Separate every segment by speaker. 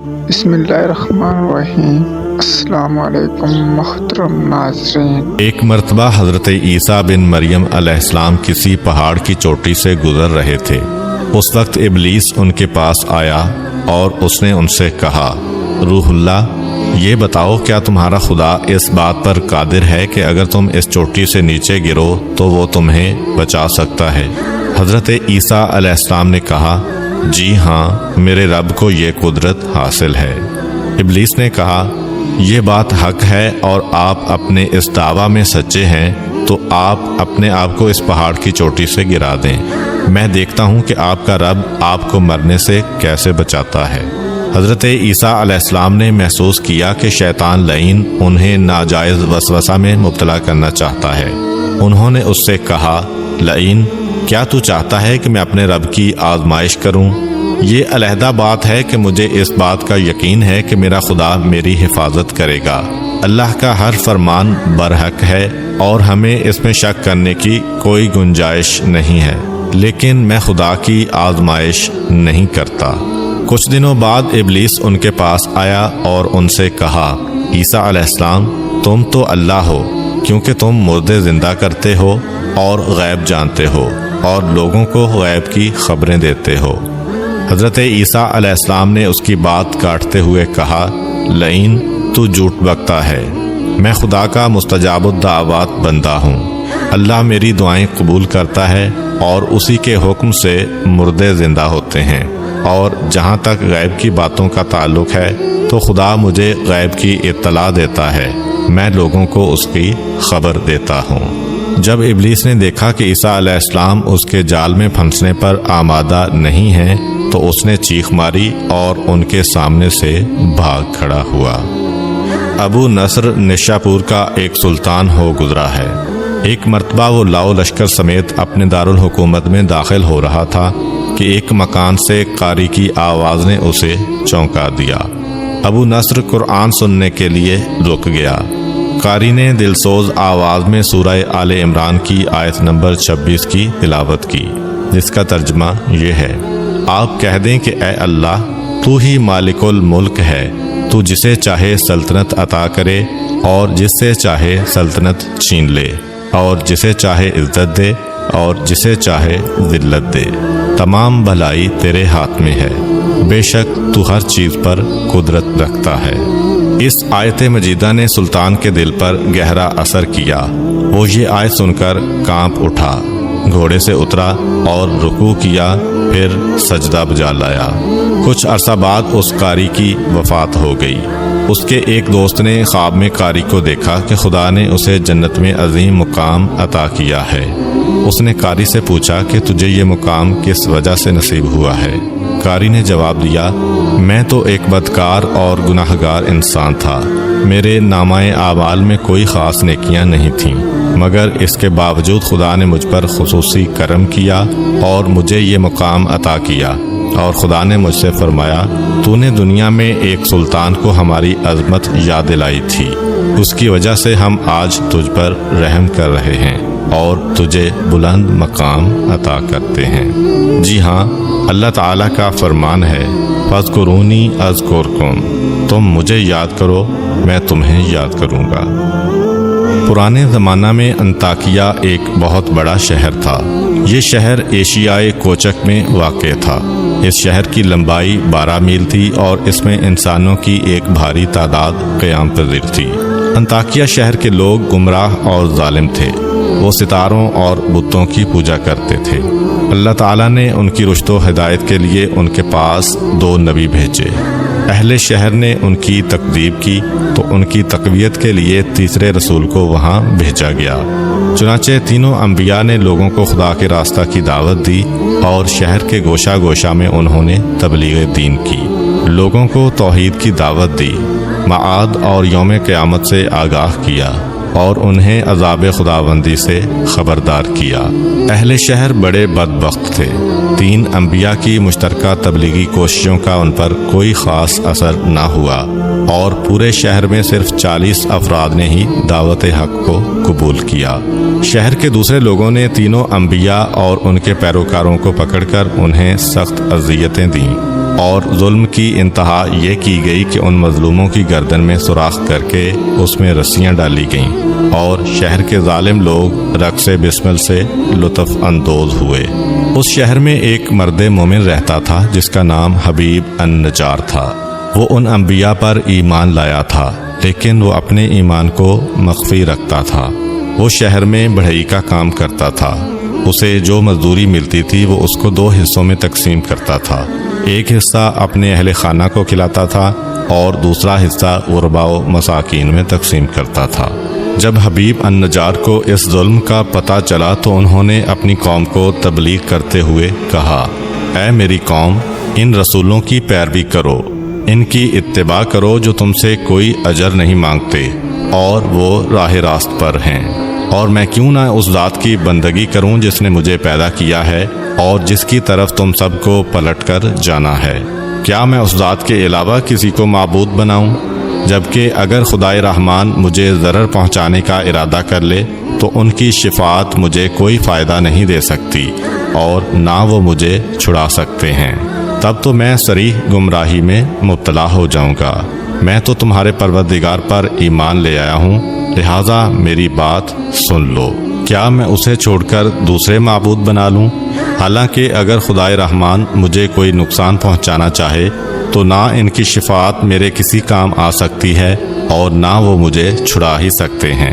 Speaker 1: بسم اللہ الرحمن الرحیم۔ السلام علیکم محترم ناظرین۔
Speaker 2: ایک مرتبہ حضرت عیسیٰ بن مریم علیہ السلام کسی پہاڑ کی چوٹی سے گزر رہے تھے۔ اس وقت ابلیس ان کے پاس آیا اور اس نے ان سے کہا، روح اللہ، یہ بتاؤ کیا تمہارا خدا اس بات پر قادر ہے کہ اگر تم اس چوٹی سے نیچے گرو تو وہ تمہیں بچا سکتا ہے؟ حضرت عیسیٰ علیہ السلام نے کہا، جی ہاں، میرے رب کو یہ قدرت حاصل ہے۔ ابلیس نے کہا، یہ بات حق ہے اور آپ اپنے اس دعویٰ میں سچے ہیں تو آپ اپنے آپ کو اس پہاڑ کی چوٹی سے گرا دیں، میں دیکھتا ہوں کہ آپ کا رب آپ کو مرنے سے کیسے بچاتا ہے۔ حضرت عیسیٰ علیہ السلام نے محسوس کیا کہ شیطان لعین انہیں ناجائز وسوسہ میں مبتلا کرنا چاہتا ہے۔ انہوں نے اس سے کہا، لعین، کیا تو چاہتا ہے کہ میں اپنے رب کی آزمائش کروں؟ یہ علیحدہ بات ہے کہ مجھے اس بات کا یقین ہے کہ میرا خدا میری حفاظت کرے گا۔ اللہ کا ہر فرمان برحق ہے اور ہمیں اس میں شک کرنے کی کوئی گنجائش نہیں ہے، لیکن میں خدا کی آزمائش نہیں کرتا۔ کچھ دنوں بعد ابلیس ان کے پاس آیا اور ان سے کہا، عیسیٰ علیہ السلام، تم تو اللہ ہو کیونکہ تم مردے زندہ کرتے ہو اور غیب جانتے ہو اور لوگوں کو غیب کی خبریں دیتے ہو۔ حضرت عیسیٰ علیہ السلام نے اس کی بات کاٹتے ہوئے کہا، لعین، تو جھوٹ بکتا ہے، میں خدا کا مستجاب الدعوات بندہ ہوں۔ اللہ میری دعائیں قبول کرتا ہے اور اسی کے حکم سے مردے زندہ ہوتے ہیں، اور جہاں تک غیب کی باتوں کا تعلق ہے تو خدا مجھے غیب کی اطلاع دیتا ہے، میں لوگوں کو اس کی خبر دیتا ہوں۔ جب ابلیس نے دیکھا کہ عیسیٰ علیہ السلام اس کے جال میں پھنسنے پر آمادہ نہیں ہیں تو اس نے چیخ ماری اور ان کے سامنے سے بھاگ کھڑا ہوا۔ ابو نصر نشاپور کا ایک سلطان ہو گزرا ہے۔ ایک مرتبہ وہ لاؤ لشکر سمیت اپنے دارالحکومت میں داخل ہو رہا تھا کہ ایک مکان سے قاری کی آواز نے اسے چونکا دیا۔ ابو نصر قرآن سننے کے لیے رک گیا۔ قاری نے دلسوز آواز میں سورہ آل عمران کی آیت نمبر 26 کی تلاوت کی، جس کا ترجمہ یہ ہے، آپ کہہ دیں کہ اے اللہ، تو ہی مالک الملک ہے، تو جسے چاہے سلطنت عطا کرے اور جس سے چاہے سلطنت چھین لے، اور جسے چاہے عزت دے اور جسے چاہے ذلت دے، تمام بھلائی تیرے ہاتھ میں ہے، بے شک تو ہر چیز پر قدرت رکھتا ہے۔ اس آیت مجیدہ نے سلطان کے دل پر گہرا اثر کیا۔ وہ یہ آیت سن کر کانپ اٹھا، گھوڑے سے اترا اور رکوع کیا، پھر سجدہ بجا لایا۔ کچھ عرصہ بعد اس قاری کی وفات ہو گئی۔ اس کے ایک دوست نے خواب میں قاری کو دیکھا کہ خدا نے اسے جنت میں عظیم مقام عطا کیا ہے۔ اس نے قاری سے پوچھا کہ تجھے یہ مقام کس وجہ سے نصیب ہوا ہے؟ قاری نے جواب دیا، میں تو ایک بدکار اور گناہگار انسان تھا، میرے نامہ اعمال میں کوئی خاص نیکیاں نہیں تھیں، مگر اس کے باوجود خدا نے مجھ پر خصوصی کرم کیا اور مجھے یہ مقام عطا کیا، اور خدا نے مجھ سے فرمایا، تو نے دنیا میں ایک سلطان کو ہماری عظمت یاد دلائی تھی، اس کی وجہ سے ہم آج تجھ پر رحم کر رہے ہیں اور تجھے بلند مقام عطا کرتے ہیں۔ جی ہاں، اللہ تعالیٰ کا فرمان ہے، فاذکرونی اذکرکم، تم مجھے یاد کرو، میں تمہیں یاد کروں گا۔ پرانے زمانہ میں انطاکیہ ایک بہت بڑا شہر تھا۔ یہ شہر ایشیائے کوچک میں واقع تھا۔ اس شہر کی لمبائی 12 میل تھی اور اس میں انسانوں کی ایک بھاری تعداد قیام پذیر تھی۔ انطاکیہ شہر کے لوگ گمراہ اور ظالم تھے۔ وہ ستاروں اور بتوں کی پوجا کرتے تھے۔ اللہ تعالیٰ نے ان کی رشد و ہدایت کے لیے ان کے پاس 2 نبی بھیجے۔ اہل شہر نے ان کی تکذیب کی تو ان کی تقویت کے لیے تیسرے رسول کو وہاں بھیجا گیا۔ چنانچہ تینوں انبیاء نے لوگوں کو خدا کے راستہ کی دعوت دی اور شہر کے گوشہ گوشہ میں انہوں نے تبلیغ دین کی، لوگوں کو توحید کی دعوت دی، معاد اور یوم قیامت سے آگاہ کیا اور انہیں عذاب خداوندی سے خبردار کیا۔ اہل شہر بڑے بدبخت تھے۔ 3 انبیاء کی مشترکہ تبلیغی کوششوں کا ان پر کوئی خاص اثر نہ ہوا اور پورے شہر میں صرف 40 افراد نے ہی دعوت حق کو قبول کیا۔ شہر کے دوسرے لوگوں نے تینوں انبیاء اور ان کے پیروکاروں کو پکڑ کر انہیں سخت اذیتیں دیں۔ اور ظلم کی انتہا یہ کی گئی کہ ان مظلوموں کی گردن میں سوراخ کر کے اس میں رسیاں ڈالی گئیں اور شہر کے ظالم لوگ رقص بسمل سے لطف اندوز ہوئے۔ اس شہر میں ایک مرد مومن رہتا تھا جس کا نام حبیب النجار تھا۔ وہ ان انبیاء پر ایمان لایا تھا، لیکن وہ اپنے ایمان کو مخفی رکھتا تھا۔ وہ شہر میں بڑھئی کا کام کرتا تھا۔ اسے جو مزدوری ملتی تھی وہ اس کو 2 حصوں میں تقسیم کرتا تھا۔ ایک حصہ اپنے اہل خانہ کو کھلاتا تھا اور دوسرا حصہ غرباء و مساکین میں تقسیم کرتا تھا۔ جب حبیب النجار کو اس ظلم کا پتہ چلا تو انہوں نے اپنی قوم کو تبلیغ کرتے ہوئے کہا، اے میری قوم، ان رسولوں کی پیروی کرو، ان کی اتباع کرو جو تم سے کوئی اجر نہیں مانگتے اور وہ راہ راست پر ہیں، اور میں کیوں نہ اس ذات کی بندگی کروں جس نے مجھے پیدا کیا ہے اور جس کی طرف تم سب کو پلٹ کر جانا ہے۔ کیا میں اس ذات کے علاوہ کسی کو معبود بناؤں؟ جبکہ اگر خدائے رحمان مجھے ضرر پہنچانے کا ارادہ کر لے تو ان کی شفاعت مجھے کوئی فائدہ نہیں دے سکتی اور نہ وہ مجھے چھڑا سکتے ہیں۔ تب تو میں صریح گمراہی میں مبتلا ہو جاؤں گا۔ میں تو تمہارے پروردگار پر ایمان لے آیا ہوں، لہٰذا میری بات سن لو۔ کیا میں اسے چھوڑ کر دوسرے معبود بنا لوں؟ حالانکہ اگر خدائے رحمان مجھے کوئی نقصان پہنچانا چاہے تو نہ ان کی شفاعت میرے کسی کام آ سکتی ہے اور نہ وہ مجھے چھڑا ہی سکتے ہیں۔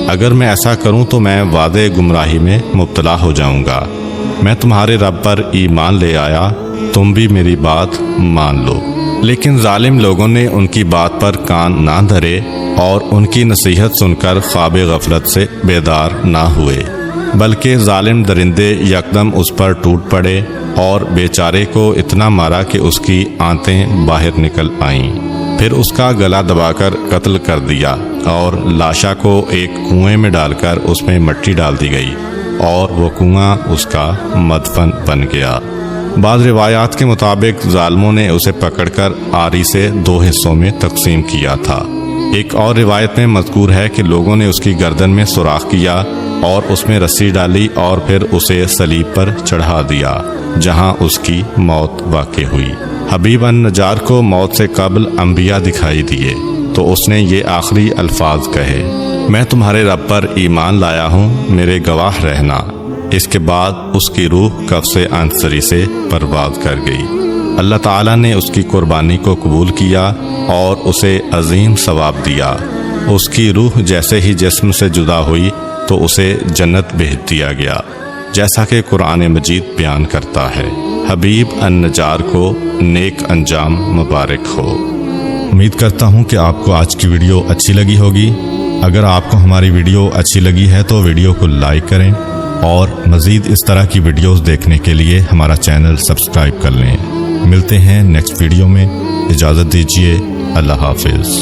Speaker 2: اگر میں ایسا کروں تو میں واضح گمراہی میں مبتلا ہو جاؤں گا۔ میں تمہارے رب پر ایمان لے آیا، تم بھی میری بات مان لو۔ لیکن ظالم لوگوں نے ان کی بات پر کان نہ دھرے اور ان کی نصیحت سن کر خواب غفلت سے بیدار نہ ہوئے، بلکہ ظالم درندے یکدم اس پر ٹوٹ پڑے اور بیچارے کو اتنا مارا کہ اس کی آنتیں باہر نکل آئیں۔ پھر اس کا گلا دبا کر قتل کر دیا اور لاشا کو ایک کنویں میں ڈال کر اس میں مٹی ڈال دی گئی اور وہ کنواں اس کا مدفن بن گیا۔ بعض روایات کے مطابق ظالموں نے اسے پکڑ کر آری سے 2 حصوں میں تقسیم کیا تھا۔ ایک اور روایت میں مذکور ہے کہ لوگوں نے اس کی گردن میں سوراخ کیا اور اس میں رسی ڈالی اور پھر اسے صلیب پر چڑھا دیا، جہاں اس کی موت واقع ہوئی۔ حبیب النجار کو موت سے قبل انبیاء دکھائی دیے تو اس نے یہ آخری الفاظ کہے، میں تمہارے رب پر ایمان لایا ہوں، میرے گواہ رہنا۔ اس کے بعد اس کی روح قفص عنصری سے پرواز کر گئی۔ اللہ تعالیٰ نے اس کی قربانی کو قبول کیا اور اسے عظیم ثواب دیا۔ اس کی روح جیسے ہی جسم سے جدا ہوئی تو اسے جنت بھیج دیا گیا، جیسا کہ قرآن مجید بیان کرتا ہے۔ حبیب النجار کو نیک انجام مبارک ہو۔ امید کرتا ہوں کہ آپ کو آج کی ویڈیو اچھی لگی ہوگی۔ اگر آپ کو ہماری ویڈیو اچھی لگی ہے تو ویڈیو کو لائک کریں اور مزید اس طرح کی ویڈیوز دیکھنے کے لیے ہمارا چینل سبسکرائب کر لیں۔ ملتے ہیں نیکسٹ ویڈیو میں، اجازت دیجیے، اللہ حافظ۔